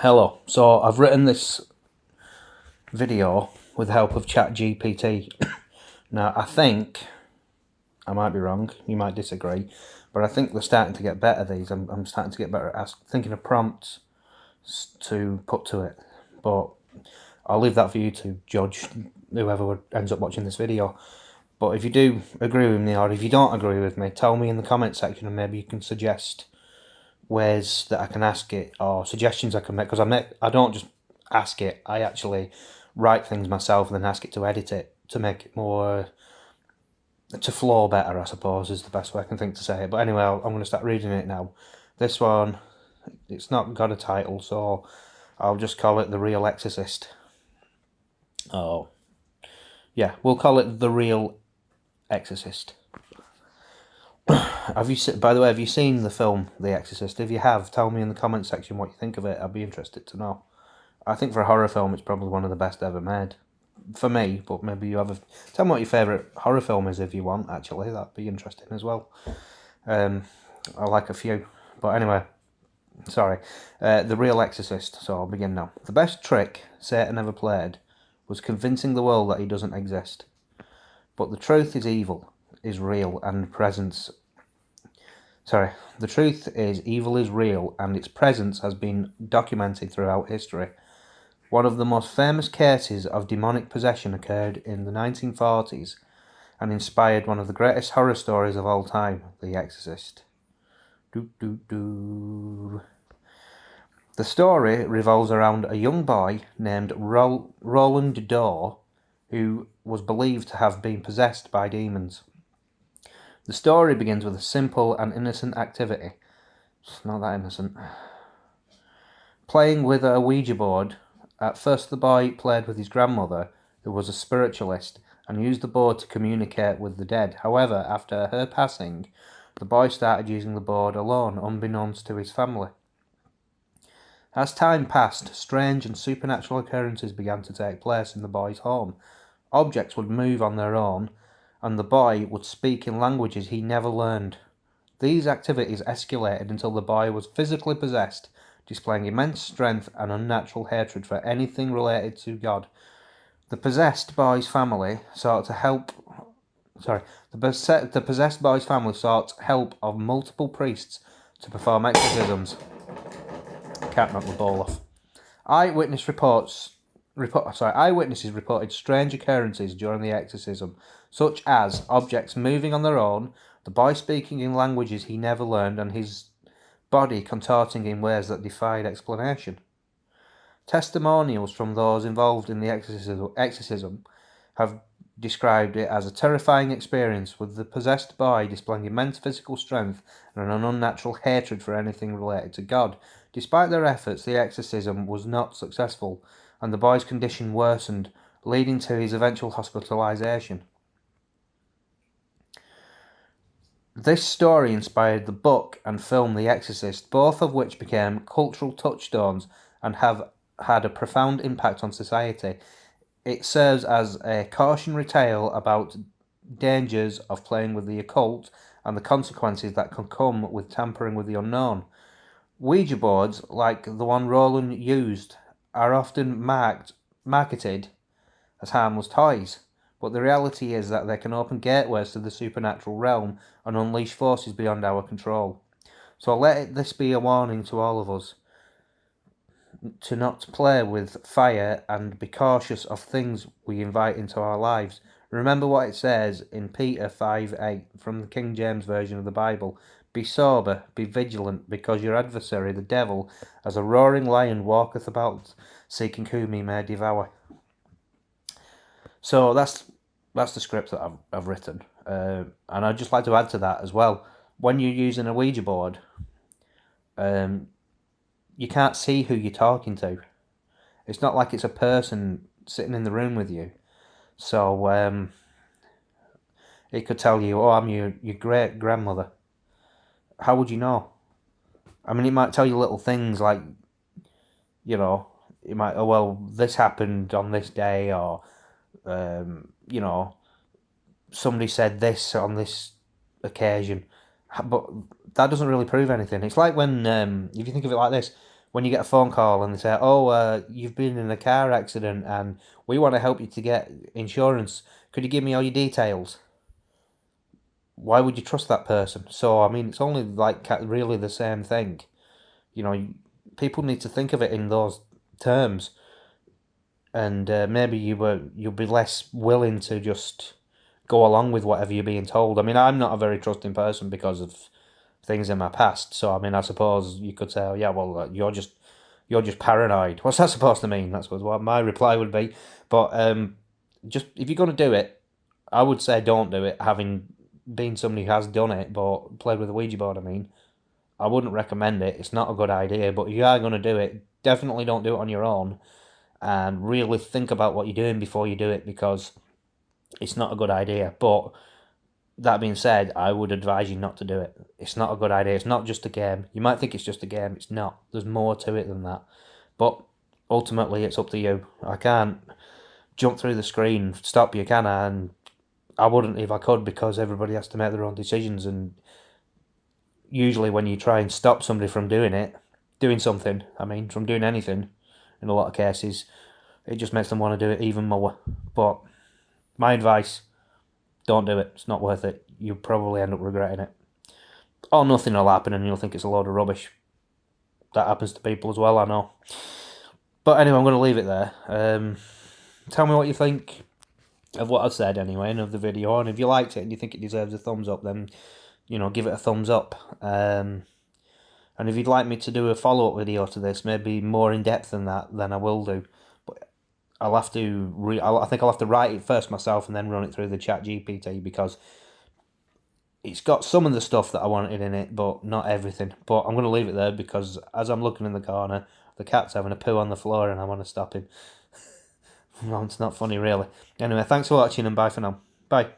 Hello. So I've written this video with the help of ChatGPT. Now I think, I might be wrong, you might disagree, but I think they're starting to get better, these. I'm starting to get better at thinking of prompts to put to it. But I'll leave that for you to judge, whoever ends up watching this video. But if you do agree with me, or if you don't agree with me, tell me in the comment section, and maybe you can suggest ways that I can ask it, or suggestions I can make, because I don't just ask it, I actually write things myself and then ask it to edit it to make it more, to flow better, I suppose, is the best way I can think to say it. But anyway, I'm going to start reading it now. This one, it's not got a title, so I'll just call it The Real Exorcist. Oh, yeah, we'll call it The Real Exorcist. By the way, have you seen the film The Exorcist? If you have, tell me in the comment section what you think of it. I'd be interested to know. I think for a horror film, it's probably one of the best ever made. For me, but maybe you have tell me what your favourite horror film is if you want, actually. That'd be interesting as well. I like a few. But anyway, sorry. The Real Exorcist, so I'll begin now. The best trick Satan ever played was convincing the world that he doesn't exist. But the truth is evil is real and presence. Sorry, the truth is evil is real and its presence has been documented throughout history. One of the most famous cases of demonic possession occurred in the 1940s and inspired one of the greatest horror stories of all time, The Exorcist. The story revolves around a young boy named Roland Dorr, who was believed to have been possessed by demons. The story begins with a simple and innocent activity. It's not that innocent. Playing with a Ouija board. At first the boy played with his grandmother, who was a spiritualist, and used the board to communicate with the dead. However, after her passing, the boy started using the board alone, unbeknownst to his family. As time passed, strange and supernatural occurrences began to take place in the boy's home. Objects would move on their own, and the boy would speak in languages he never learned. These activities escalated until the boy was physically possessed, displaying immense strength and unnatural hatred for anything related to God. The possessed boy's family sought help of multiple priests to perform exorcisms. Can't knock the ball off. Eyewitnesses reported strange occurrences during the exorcism, such as objects moving on their own, the boy speaking in languages he never learned, and his body contorting in ways that defied explanation. Testimonials from those involved in the exorcism have described it as a terrifying experience, with the possessed boy displaying immense physical strength and an unnatural hatred for anything related to God. Despite their efforts, the exorcism was not successful, and the boy's condition worsened, leading to his eventual hospitalization. This story inspired the book and film The Exorcist, both of which became cultural touchstones and have had a profound impact on society. It serves as a cautionary tale about dangers of playing with the occult and the consequences that can come with tampering with the unknown. Ouija boards, like the one Roland used, are often marketed as harmless toys, but the reality is that they can open gateways to the supernatural realm and unleash forces beyond our control. So let this be a warning to all of us to not play with fire and be cautious of things we invite into our lives. Remember what it says in Peter 5:8 from the King James Version of the Bible. Be sober, be vigilant, because your adversary, the devil, as a roaring lion walketh about, seeking whom he may devour. So that's the script that I've written, and I'd just like to add to that as well. When you're using a Ouija board, you can't see who you're talking to. It's not like it's a person sitting in the room with you. So it could tell you, "Oh, I'm your great grandmother." How would you know? I mean, it might tell you little things like, it might, oh well, this happened on this day, or somebody said this on this occasion, but that doesn't really prove anything. It's like when, if you think of it like this, when you get a phone call and they say, "Oh, you've been in a car accident and we want to help you to get insurance. Could you give me all your details?" Why would you trust that person? So I mean, it's only like really the same thing. You know, people need to think of it in those terms, and maybe you'll be less willing to just go along with whatever you're being told. I mean, I'm not a very trusting person because of things in my past. So I mean, I suppose you could say, "Oh yeah, well, you're just paranoid." What's that supposed to mean? That's what my reply would be. But just if you're gonna do it, I would say don't do it. Having been somebody who has done it, but played with a Ouija board, I mean, I wouldn't recommend it. It's not a good idea. But if you are gonna do it, definitely don't do it on your own, and really think about what you're doing before you do it, because it's not a good idea. But that being said, I would advise you not to do it. It's not a good idea. It's not just a game. You might think it's just a game. It's not. There's more to it than that. But ultimately, it's up to you. I can't jump through the screen, stop you, can I? And I wouldn't if I could, because everybody has to make their own decisions. And usually, when you try and stop somebody from doing something, I mean, from doing anything, in a lot of cases, it just makes them want to do it even more. But my advice: don't do it. It's not worth it. You'll probably end up regretting it. Or nothing will happen and you'll think it's a load of rubbish. That happens to people as well, I know. But anyway, I'm going to leave it there. Tell me what you think of what I've said anyway, and of the video. And if you liked it and you think it deserves a thumbs up, then, give it a thumbs up. And if you'd like me to do a follow-up video to this, maybe more in depth than that, then I will do. But I'll have to I think I'll have to write it first myself and then run it through the Chat GPT, because it's got some of the stuff that I wanted in it, but not everything. But I'm going to leave it there, because as I'm looking in the corner, the cat's having a poo on the floor and I want to stop him. Well, it's not funny, really. Anyway, thanks for watching and bye for now. Bye.